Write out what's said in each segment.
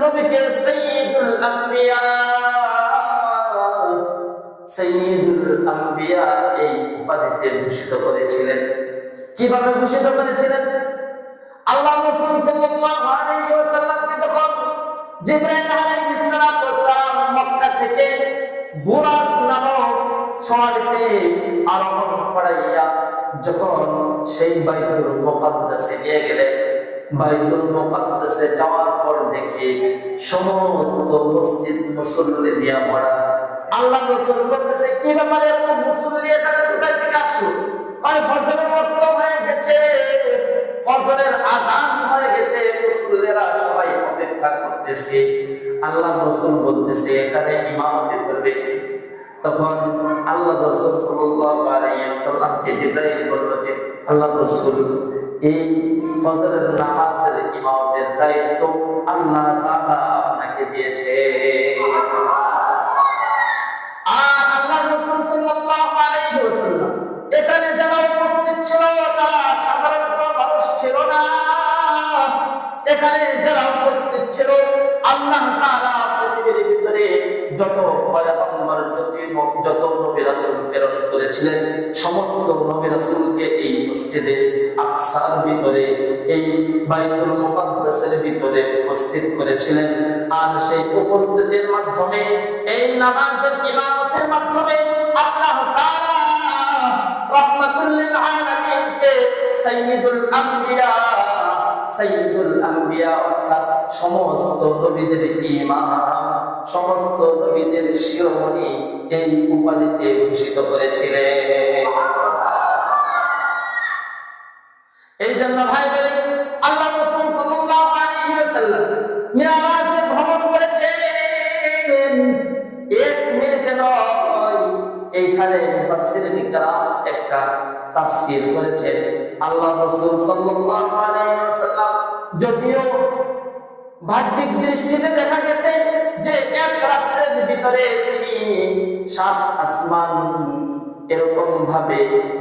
নবীকে সাইয়্যিদুল আম্বিয়া এই উপাধিতে ভূষিত করেছিলেন। কিভাবে ভূষিত করেছিলেন? আল্লাহ রাসূল সাল্লাল্লাহু আলাইহি ওয়াসাল্লামকে যখন জিবরাইল আলাইহিস সালাম মক্কা থেকে বুরাক নামক শহরে আরোহণ করাইয়া যখন সেই বাইতুল মুকাদ্দাসে নিয়ে গেলেন, বাইতুল মুকাদ্দাসে যাওয়ার পর দেখে সমস্ত মসজিদ মুসল্লি দিয়া ভরা। আল্লাহ রাসূল বলতেছে, কি ব্যাপারে এত মুসল্লি এখানে কোথায় থেকে আসলো? কয় ফজরের ওয়াক্ত হয়ে গেছে, ফজরের আযান হয়ে গেছে, মুসল্লিরা সবাই অপেক্ষা করতেছে। আল্লাহ রাসূল বলতেছে, এখানে ইমামতি করবে কে? তখন আল্লাহ রাসূল সাল্লাল্লাহু আলাইহি ওয়াসাল্লামকে জিবরাইল বলল যে, আল্লাহ রাসূল, এই ফজরের নামাজের ইমামতের দায়িত্ব আল্লাহ তাআলা আপনাকে দিয়েছে। আর আল্লাহ রাসূল সাল্লাল্লাহু আলাইহি ওয়াসাল্লাম এখানে যারা উপস্থিত ছিল তারা সাধারণ মানুষ ছিল না। এখানে যারা উপস্থিত ছিল, আল্লাহ তাআলা পৃথিবীর ভিতরে যত পয়গম্বর, যত নবী রাসূল প্রেরণ করেছিলেন, সমস্ত নবী রাসূলকে এই মসজিদে আকসার ভিতরে, এই বাইতুল মুকাদ্দাসের ভিতরে উপস্থিত করেছিলেন। আর সেই উপস্থিতির মাধ্যমে, এই নামাজের ইমামতের মাধ্যমে আল্লাহ তাআলা রাহমাতুল লিল আলামিনকে সাইয়্যিদুল আম্বিয়া অর্থাৎ সমস্ত নবীদের ইমাম, সমস্ত নবীদের শিরোমণি এই উপাধিতে ভূষিত করেছিলেন। এই জন্য ভাই বলে আল্লাহ রাসূল সাল্লাল্লাহু আলাইহি ওয়াসাল্লাম মিরাজে ভ্রমণ করেছেন। এক মিনিট নয়, এইখানে মুফাসসিরিন কিরাম একটা তাফসীর করেছেন। আল্লাহ রাসূল সাল্লাল্লাহু আলাইহি ওয়াসাল্লাম যদিও বাহ্যিক দৃষ্টিতে দেখা গেছে যে এক রাত্রের ভিতরে তিনি 7 আসমান এরকম ভাবে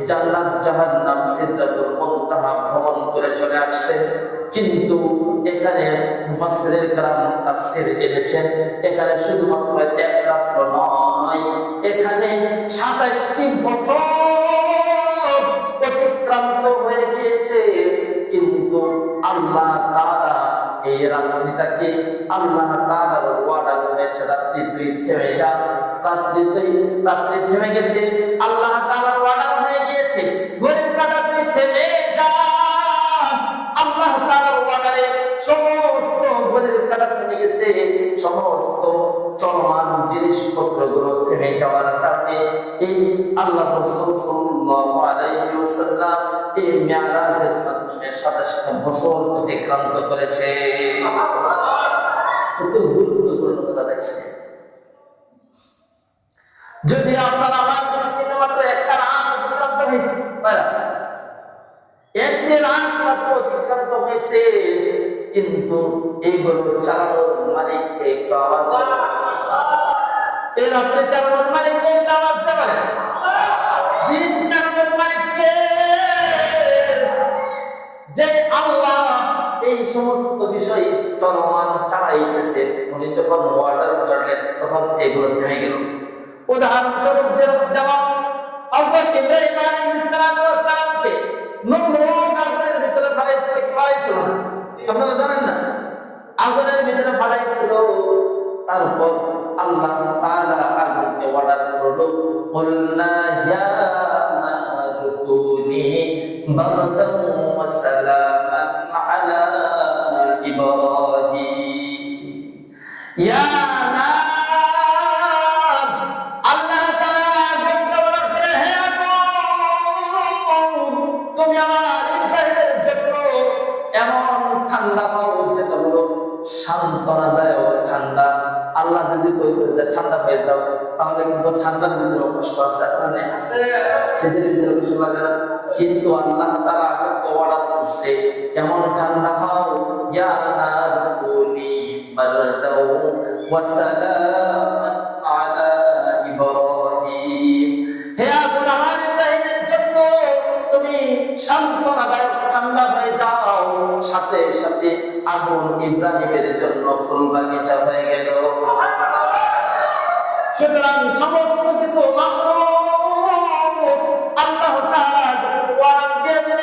জান্নাত জাহান্নাম সিদরাতুল মুনতাহা ভ্রমণ করে চলে আসছে, কিন্তু এখানে মুফাসসিরিন কিরাম তাফসীর এনেছেন এখানে শুধুমাত্র এক রাত্র নয়, এখানে 27টি বছর অতিক্রান্ত হয়ে গিয়েছে। কিন্তু আল্লাহ তাআলা এই রাত্রিটাকে আল্লাহ তাআলার ওয়াদা হয়েছে, রাত্রি তুই থেমে যা, রাত্রি থেমে গেছে, আল্লাহ তাআলার ওয়াদা হয়ে গিয়েছে ঘড়ির কাঁটা তুই থেমে যা। আল্লাহ তাআলার ওয়াদারে সমস্ত ঘড়ির কাঁটা থেমে গেছে, সমস্ত চলমান জিনিসপত্রগুলো থেমে যাওয়ার কারণে এই আল্লাহ রাসূল সাল্লাল্লাহু আলাইহি ওয়াসাল্লাম এই মিরাজের মাধ্যমে 27টা বছর অতিক্রান্ত করেছে। কত গুরুত্বপূর্ণ কথা দেখছে। যদি আপনার আমার দৃষ্টিতে মাত্র একটা রাত অতিক্রান্ত হয়েছে, একটি রাত মাত্র অতিক্রান্ত হয়েছে, কিন্তু এইগুলো চালানোর মালিককে একটু আওয়াজ দেবে, এই রাত্রে চালানোর মালিককে একটু আওয়াজ দেবে, দিন চালানোর মালিককে, যে আল্লাহ এই সমস্ত বিষয় চলমান চালাইতেছে, উনি যখন ওয়ার্ডার করলেন তখন এগুলো থেমে গেল। উদাহরণস্বরূপ যেমন হযরত ইব্রাহিম আলাইহিস সালামকে নমরুদ আগুনের ভিতরে ফেলাইছিল না, আপনারা জানেন না? আগুনের ভিতরে ফেলাইছিল, তারপর আল্লাহ তাআলা আগুনকে অর্ডার করলো, কুলনা ইয়া নারু কুনি বারদান ওয়া সালামান আলা ইব্রাহিম। ইয়া সান্ত্বনাদায়ক ঠান্ডা। আল্লাহ যদি কইতো যে ঠান্ডা হয়ে যাও, তাহলে কিন্তু ঠান্ডার ভিতরে কষ্ট আছে, সেদিন ভিতরে কিছু লাগে না। কিন্তু আল্লাহ তাআলা আগুনকে অর্ডার করছে, এমন ঠান্ডা হও, ইয়া নার কুনি বারদাও ওয়া সালামান আলা ইব্রাহিম। হে আগুন, আমার ইব্রাহিমের জন্য তুমি সান্ত্বনাদায়ক ঠান্ডা হয়ে যাও, সাথে সাথে আগুন ইব্রাহিমের জন্য ফুল বাগিচা হয়ে গেল। সুতরাং সমস্ত কিছু আল্লাহ তাআলা ওয়াদা দিয়ে দিল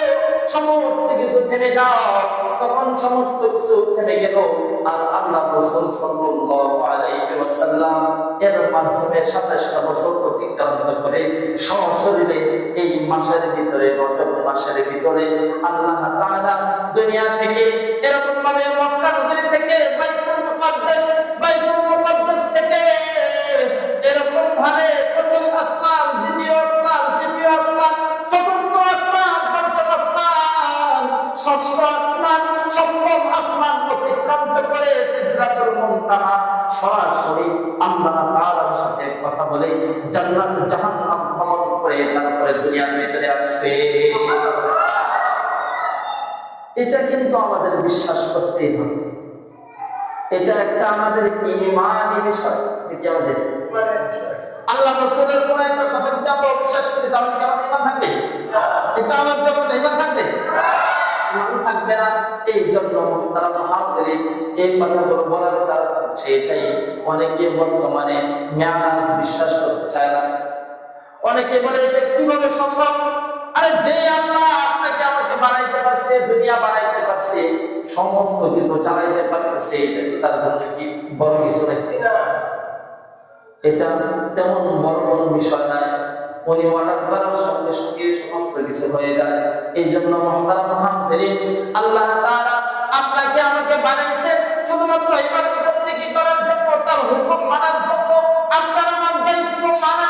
সমস্ত কিছু থেমে যাও, তখন সমস্ত কিছু থেমে গেল। আর আল্লাহ রাসূল সাল্লাল্লাহু আলাইহি ওয়াসাল্লাম এর মাধ্যমে 27টা বছর অতিক্রান্ত করে সশরীরে এই মাসের ভিতরে, রজব মাসের ভিতরে আল্লাহ তাআলা দুনিয়া থেকে এরকম ভাবে মক্কা নগরী থেকে বাইতুল মুকাদ্দাস থেকে এরকম ভাবে প্রথম আসমান, দ্বিতীয় আসমান, তৃতীয় আসমান, চতুর্থ আসমান, পঞ্চম আসমান, ষষ্ঠ আসমান, সপ্তম আসমান অতিক্রান্ত করে সিদরাতুল মুনতাহা সরাসরি আল্লাহ তাআলার সাথে কথা বলে জান্নাত জাহান্নাম ভ্রমণ করে তারপরে দুনিয়ার ভিতরে আসছে। এটা কিন্তু আমাদের বিশ্বাস করতেই হবে। এটা একটা আমাদের ঈমানি বিষয়। এটি আমাদের আল্লাহ রাসূলের কোন একটা কথা যদি আমরা বিশ্বাস করি তাহলে কি আমাদের ঈমান থাকবে? এটা আমার যখন ঈমান থাকবে, ঈমান থাকবে না। এই জন্য মুহতারাম হাজিরিন, এই কথাগুলো বলার কারণ হচ্ছে এটাই, অনেকে বর্তমানে মেরাজ বিশ্বাস করতে চায় না। অনেকে বলে এটা কিভাবে সম্ভব? আরে যে আল্লাহ আপনাকে আমাকে বানাইতে পারছে, দুনিয়া বানাইতে পারছে, সমস্ত কিছু চালাইতে পারতেছে, এটা কি তার জন্য কি বড় কিছু নাকি? এটা তেমন বড় কোনো বিষয় নয়। উনি অর্ডার করার সঙ্গে সঙ্গে সমস্ত কিছু হয়ে যায়। এই জন্য মুহতারাম হাজিরিন, আল্লাহ তাআলা আপনাকে আমাকে বানাইছে শুধুমাত্র ইবাদত করতে কি করার জন্য, তার হুকুম মানার জন্য। আপনার আমার দায়িত্ব মানা,